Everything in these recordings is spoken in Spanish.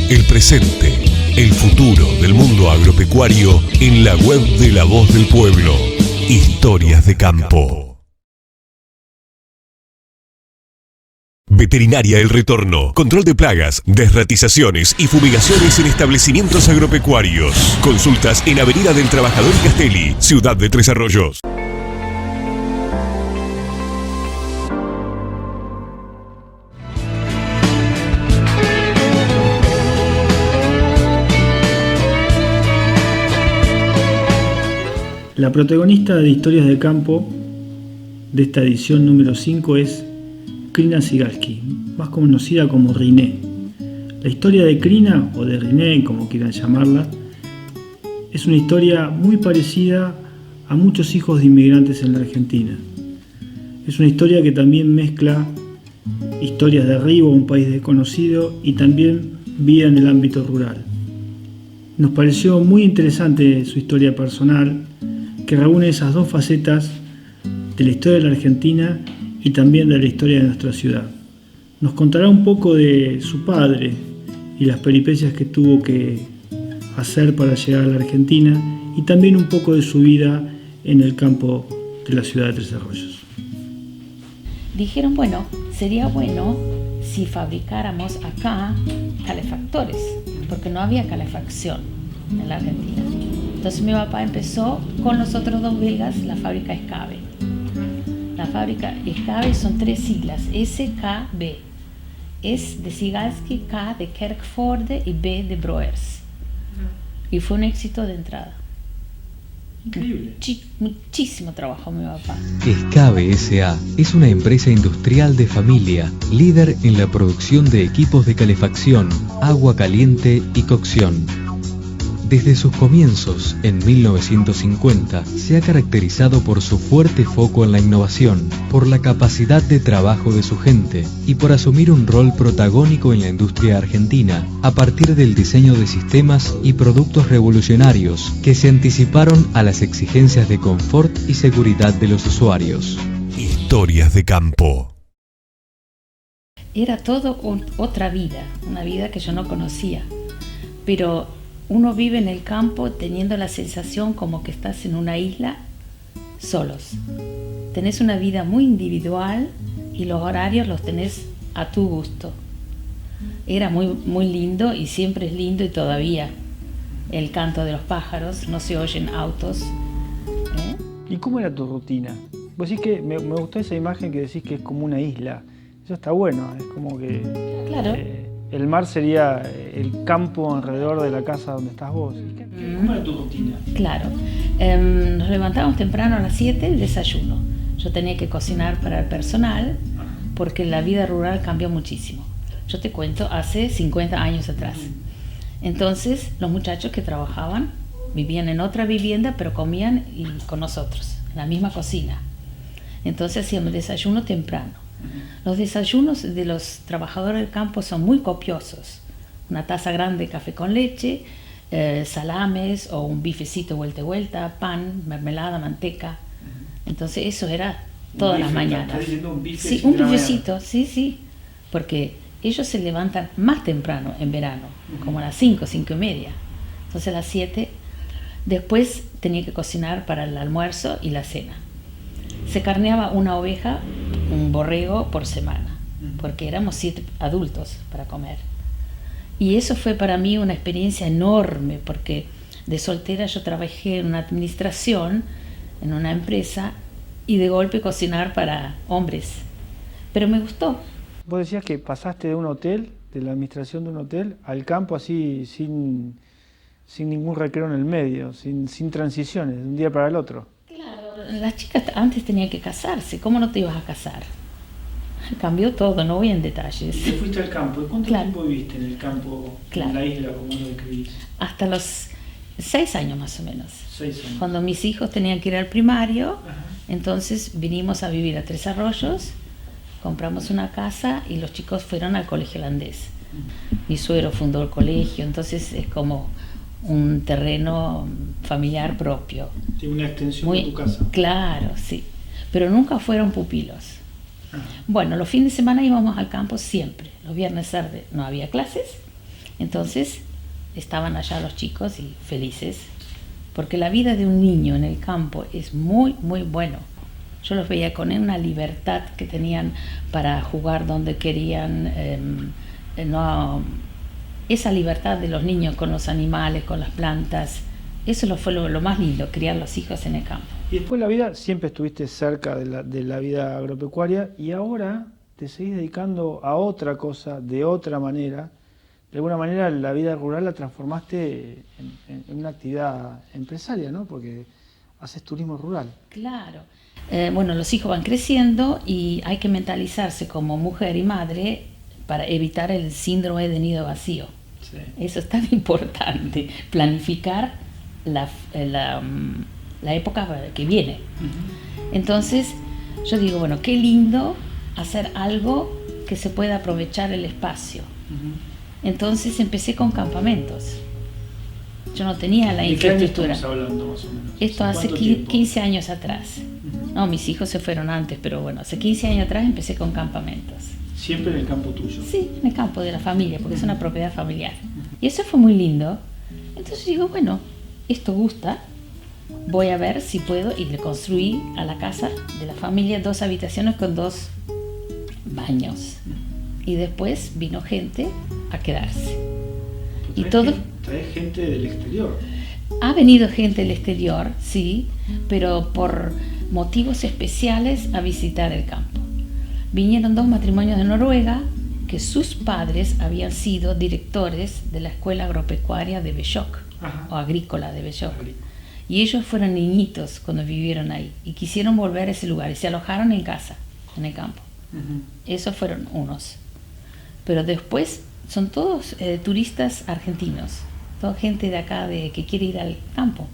El presente, el futuro del mundo agropecuario en la web de La Voz del Pueblo. Historias de campo. Veterinaria El Retorno. Control de plagas, desratizaciones y fumigaciones en establecimientos agropecuarios. Consultas en Avenida del Trabajador Castelli, Ciudad de Tres Arroyos. La protagonista de Historias de Campo de esta edición número 5 es Krina Sigalski, más conocida como Riné. La historia de Krina, o de Riné, como quieran llamarla, es una historia muy parecida a muchos hijos de inmigrantes en la Argentina. Es una historia que también mezcla historias de arriba, un país desconocido, y también vida en el ámbito rural. Nos pareció muy interesante su historia personal, que reúne esas dos facetas de la historia de la Argentina y también de la historia de nuestra ciudad. Nos contará un poco de su padre y las peripecias que tuvo que hacer para llegar a la Argentina, y también un poco de su vida en el campo de la ciudad de Tres Arroyos. Dijeron, bueno, sería bueno si fabricáramos acá calefactores, porque no había calefacción en la Argentina. Entonces mi papá empezó con los otros dos belgas la fábrica Escabe. La fábrica Escabe son 3 siglas, SKB. S de Sigalski, K de Kerkforde y B de Broers. Y fue un éxito de entrada. Increíble. Muchísimo trabajo mi papá. Escabe S.A. es una empresa industrial de familia, líder en la producción de equipos de calefacción, agua caliente y cocción. Desde sus comienzos, en 1950, se ha caracterizado por su fuerte foco en la innovación, por la capacidad de trabajo de su gente y por asumir un rol protagónico en la industria argentina a partir del diseño de sistemas y productos revolucionarios que se anticiparon a las exigencias de confort y seguridad de los usuarios. Historias de campo. Era todo otra vida, una vida que yo no conocía, pero uno vive en el campo teniendo la sensación como que estás en una isla solos. Tenés una vida muy individual y los horarios los tenés a tu gusto. Era muy, muy lindo y siempre es lindo, y todavía el canto de los pájaros, no se oyen autos. ¿Y cómo era tu rutina? Vos decís que me gustó esa imagen que decís que es como una isla. Eso está bueno, es como que... Claro. El mar sería el campo alrededor de la casa donde estás vos. ¿Cómo era tu rutina? Claro. Nos levantábamos temprano a las 7, el desayuno. Yo tenía que cocinar para el personal porque la vida rural cambió muchísimo. Yo te cuento, hace 50 años atrás. Entonces, los muchachos que trabajaban vivían en otra vivienda, pero comían con nosotros, en la misma cocina. Entonces hacíamos desayuno temprano. Los desayunos de los trabajadores del campo son muy copiosos. Una taza grande de café con leche, salames o un bifecito vuelta y vuelta, pan, mermelada, manteca. Entonces eso era todas las mañanas. Sí, un bifecito, sí, porque ellos se levantan más temprano en verano, como a las 5, 5 y media. Entonces a las 7, después tenía que cocinar para el almuerzo y la cena. Se carneaba una oveja, un borrego por semana, porque éramos 7 adultos para comer. Y eso fue para mí una experiencia enorme, porque de soltera yo trabajé en una administración, en una empresa, y de golpe cocinar para hombres. Pero me gustó. Vos decías que pasaste de un hotel de la administración de un hotel al campo así, sin ningún recreo en el medio, sin transiciones, de un día para el otro. Claro, las chicas antes tenían que casarse, ¿cómo no te ibas a casar? Cambió todo, no voy en detalles. Y te fuiste al campo, ¿y cuánto Claro. tiempo viviste en el campo, Claro. en la isla, como lo describís? Hasta los 6 años más o menos. 6 años. Cuando mis hijos tenían que ir al primario, Ajá. entonces vinimos a vivir a Tres Arroyos, compramos una casa y los chicos fueron al colegio holandés. Mi suegro fundó el colegio, entonces es como un terreno familiar propio. Tiene una extensión de tu casa. Claro, sí. Pero nunca fueron pupilos. Ajá. Bueno, los fines de semana íbamos al campo siempre. Los viernes tarde no había clases, entonces estaban allá los chicos y felices, porque la vida de un niño en el campo es muy, muy bueno. Yo los veía con una libertad que tenían para jugar donde querían, esa libertad de los niños con los animales, con las plantas, eso fue lo más lindo, criar los hijos en el campo. Y después la vida, siempre estuviste cerca de la vida agropecuaria y ahora te seguís dedicando a otra cosa, de otra manera. De alguna manera la vida rural la transformaste en una actividad empresaria, ¿no? Porque haces turismo rural. Claro. Bueno, los hijos van creciendo y hay que mentalizarse como mujer y madre para evitar el síndrome de nido vacío. Sí. Eso es tan importante, planificar la época que viene. Entonces yo digo, bueno, qué lindo hacer algo que se pueda aprovechar el espacio. Entonces empecé con campamentos. Yo no tenía la ¿De qué año infraestructura. estamos hablando más o menos? Esto hace ¿Cuánto tiempo? 15 años atrás. No, mis hijos se fueron antes, pero bueno, hace 15 años atrás empecé con campamentos. Siempre en el campo tuyo. Sí, en el campo de la familia, porque es una propiedad familiar. Y eso fue muy lindo. Entonces digo, bueno, esto gusta, voy a ver si puedo, y le construí a la casa de la familia 2 habitaciones con 2 baños. Y después vino gente a quedarse. Y todo... Traes gente del exterior. Ha venido gente del exterior, sí, pero por motivos especiales a visitar el campo. Vinieron 2 matrimonios de Noruega que sus padres habían sido directores de la escuela agropecuaria de Bellok, Ajá. o agrícola de Bellok. Y ellos fueron niñitos cuando vivieron ahí y quisieron volver a ese lugar y se alojaron en casa, en el campo. Esos fueron unos. Pero después son todos turistas argentinos, toda gente de acá que quiere ir al campo.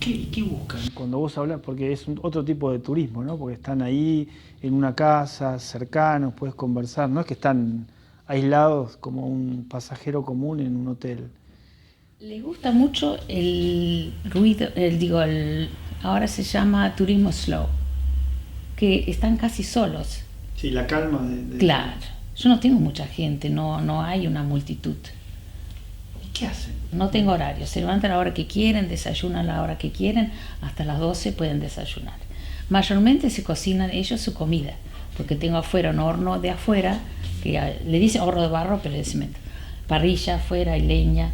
¿Y qué buscan cuando vos hablas? Porque es otro tipo de turismo, ¿no? Porque están ahí en una casa, cercanos, puedes conversar. No es que están aislados como un pasajero común en un hotel. Les gusta mucho el ruido, ahora se llama turismo slow, que están casi solos. Sí, la calma de... Claro, yo no tengo mucha gente, no hay una multitud. ¿Y qué hacen? No tengo horario, se levantan a la hora que quieren, desayunan a la hora que quieren, hasta las 12 pueden desayunar. Mayormente se cocinan ellos su comida, porque tengo afuera un horno de afuera, que le dicen horno de barro, pero es de cemento, parrilla afuera y leña.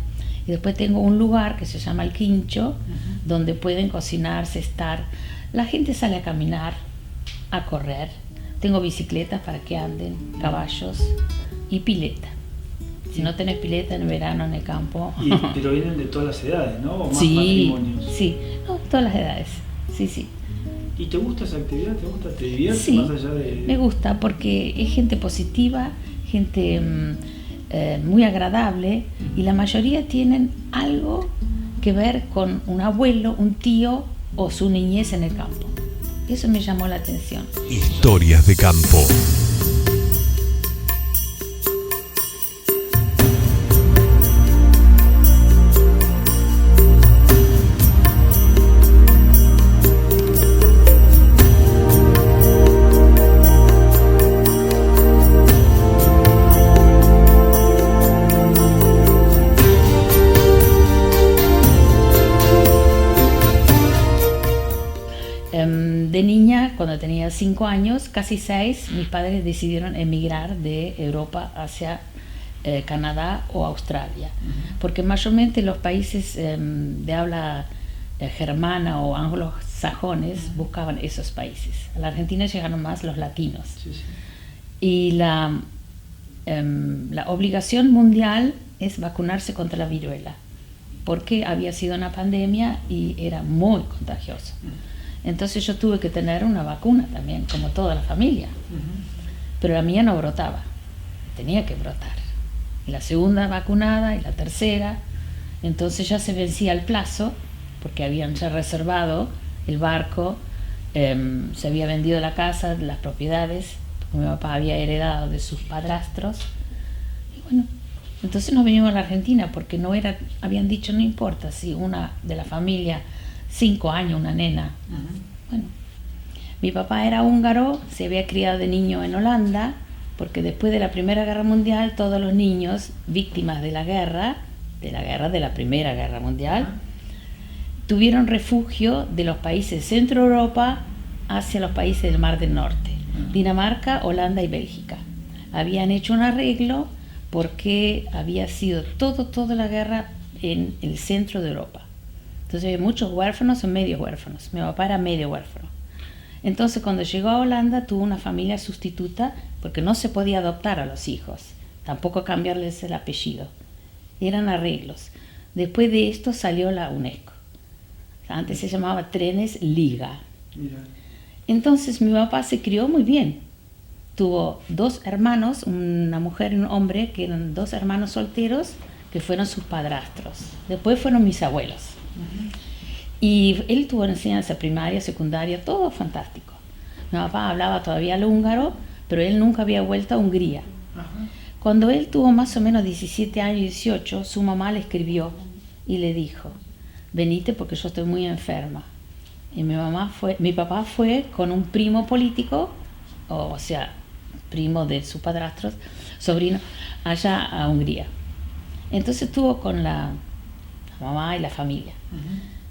Y después tengo un lugar que se llama el quincho, donde pueden cocinarse, estar. La gente sale a caminar, a correr. Tengo bicicletas para que anden, caballos y pileta. Si no tenés pileta en verano en el campo. Pero vienen de todas las edades, ¿no? ¿O más Sí, matrimonios? sí, no, todas las edades. Sí, sí. ¿Y te gusta esa actividad? ¿Te gusta? ¿Te diviertes Sí, más allá de...? me gusta porque es gente positiva, gente muy agradable, y la mayoría tienen algo que ver con un abuelo, un tío o su niñez en el campo. Eso me llamó la atención. Historias de campo. De niña, cuando tenía 5 años, casi 6, mis padres decidieron emigrar de Europa hacia Canadá o Australia, porque mayormente los países de habla germana o anglosajones buscaban esos países. A la Argentina llegaron más los latinos. Sí, sí. Y la obligación mundial es vacunarse contra la viruela, porque había sido una pandemia y era muy contagioso. Entonces yo tuve que tener una vacuna también, como toda la familia. Pero la mía no brotaba, tenía que brotar. Y la segunda vacunada y la tercera. Entonces ya se vencía el plazo, porque habían ya reservado el barco, se había vendido la casa, las propiedades, porque mi papá había heredado de sus padrastros. Y bueno, entonces nos venimos a la Argentina, porque habían dicho, no importa si una de la familia, 5 años, una nena. Bueno, mi papá era húngaro, se había criado de niño en Holanda, porque después de la Primera Guerra Mundial, todos los niños víctimas de la Primera Guerra Mundial, tuvieron refugio de los países de Centro Europa hacia los países del Mar del Norte, Dinamarca, Holanda y Bélgica. Habían hecho un arreglo porque había sido toda la guerra en el centro de Europa. Entonces había muchos huérfanos o medios huérfanos. Mi papá era medio huérfano. Entonces cuando llegó a Holanda tuvo una familia sustituta porque no se podía adoptar a los hijos, tampoco cambiarles el apellido. Eran arreglos. Después de esto salió la UNESCO. Antes se llamaba Trenes Liga. Mira. Entonces mi papá se crió muy bien. Tuvo 2 hermanos, una mujer y un hombre, que eran 2 hermanos solteros, que fueron sus padrastros. Después fueron mis abuelos. Y él tuvo enseñanza primaria, secundaria, todo fantástico. Mi papá hablaba todavía el húngaro, pero él nunca había vuelto a Hungría. Cuando él tuvo más o menos 17 años, 18, su mamá le escribió y le dijo, venite porque yo estoy muy enferma. Y mi papá fue con un primo político, o sea, primo de sus padrastros, sobrino, allá a Hungría. Entonces estuvo con la mamá y la familia.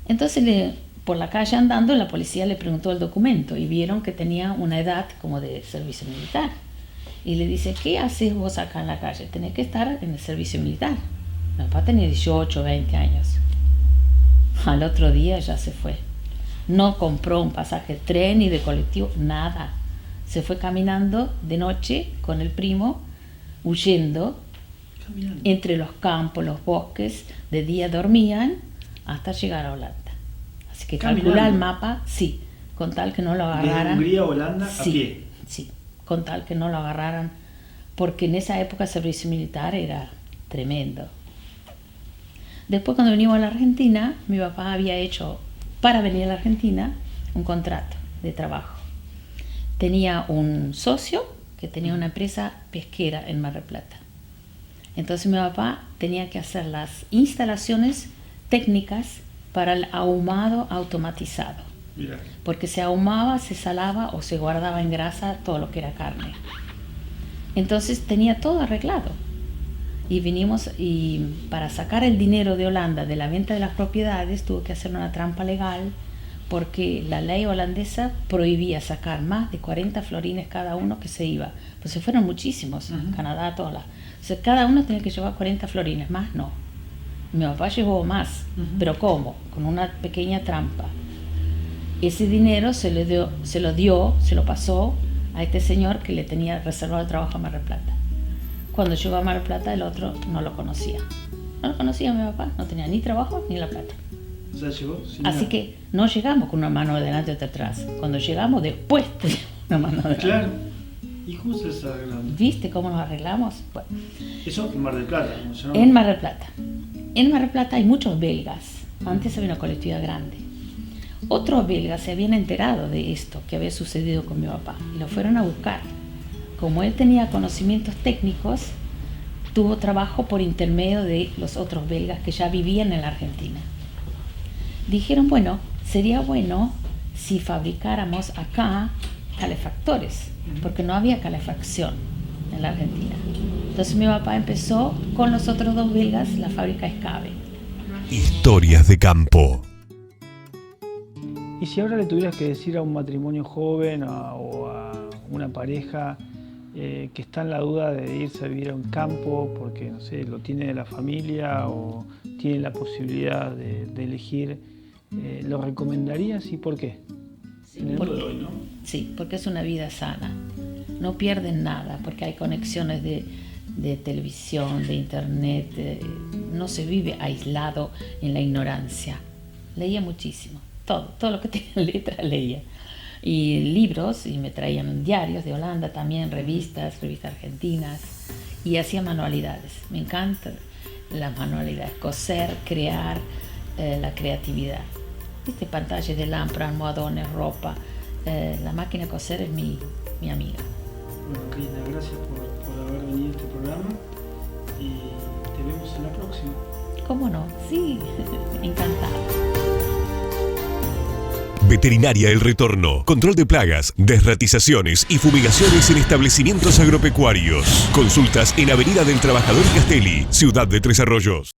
Entonces por la calle andando, la policía le preguntó el documento y vieron que tenía una edad como de servicio militar. Y le dice, ¿qué haces vos acá en la calle? Tenés que estar en el servicio militar. Mi papá tenía 18, 20 años. Al otro día ya se fue. No compró un pasaje de tren ni de colectivo, nada. Se fue caminando de noche con el primo, huyendo entre los campos, los bosques. De día dormían hasta llegar a Holanda. Así que calcula el mapa, sí, con tal que no lo agarraran. ¿De Hungría a Holanda sí, a pie? Sí, con tal que no lo agarraran, porque en esa época el servicio militar era tremendo. Después cuando venimos a la Argentina, mi papá había hecho, para venir a la Argentina, un contrato de trabajo. Tenía un socio que tenía una empresa pesquera en Mar del Plata. Entonces mi papá tenía que hacer las instalaciones técnicas para el ahumado automatizado. Mira. Porque se ahumaba, se salaba o se guardaba en grasa todo lo que era carne. Entonces tenía todo arreglado. Y vinimos, y para sacar el dinero de Holanda de la venta de las propiedades tuvo que hacer una trampa legal, porque la ley holandesa prohibía sacar más de 40 florines cada uno que se iba. Pues se fueron muchísimos, Canadá, todas las. O sea, cada uno tenía que llevar 40 florines, más no. Mi papá llevó más, pero ¿cómo? Con una pequeña trampa. Ese dinero se lo pasó a este señor que le tenía reservado el trabajo a Mar del Plata. Cuando llegó a Mar del Plata, el otro no lo conocía. No lo conocía mi papá, no tenía ni trabajo ni la plata. O sea, llegó sin Así nada. que no llegamos con una mano adelante y otra atrás. Cuando llegamos, después teníamos una mano adelante. Claro. ¿Y cómo se está arreglando? ¿Viste cómo nos arreglamos? Bueno, Eso en Mar del Plata, ¿no? ¿Se llama? en Mar del Plata. En Mar del Plata hay muchos belgas. Antes había una colectividad grande. Otros belgas se habían enterado de esto que había sucedido con mi papá y lo fueron a buscar. Como él tenía conocimientos técnicos, tuvo trabajo por intermedio de los otros belgas que ya vivían en la Argentina. Dijeron, bueno, sería bueno si fabricáramos acá calefactores, porque no había calefacción en la Argentina. Entonces mi papá empezó con los otros 2 belgas la fábrica Escabe. Historias de campo. Y si ahora le tuvieras que decir a un matrimonio joven o a una pareja que está en la duda de irse a vivir a un campo porque, no sé, lo tiene de la familia o tiene la posibilidad de elegir, ¿lo recomendarías y por qué? En el mundo de hoy, ¿no? Sí, porque es una vida sana. No pierden nada, porque hay conexiones de de televisión, de internet, no se vive aislado en la ignorancia. Leía muchísimo, todo lo que tenía letra leía. Y libros, y me traían diarios de Holanda también, revistas argentinas, y hacía manualidades. Me encantan las manualidades, coser, crear, la creatividad. Pantallas de lámpara, almohadones, ropa, la máquina de coser es mi amiga. Bueno, Krishna, gracias por haber venido a este programa y te vemos en la próxima. ¿Cómo no? Sí, encantada. Veterinaria El Retorno. Control de plagas, desratizaciones y fumigaciones en establecimientos agropecuarios. Consultas en Avenida del Trabajador Castelli, Ciudad de Tres Arroyos.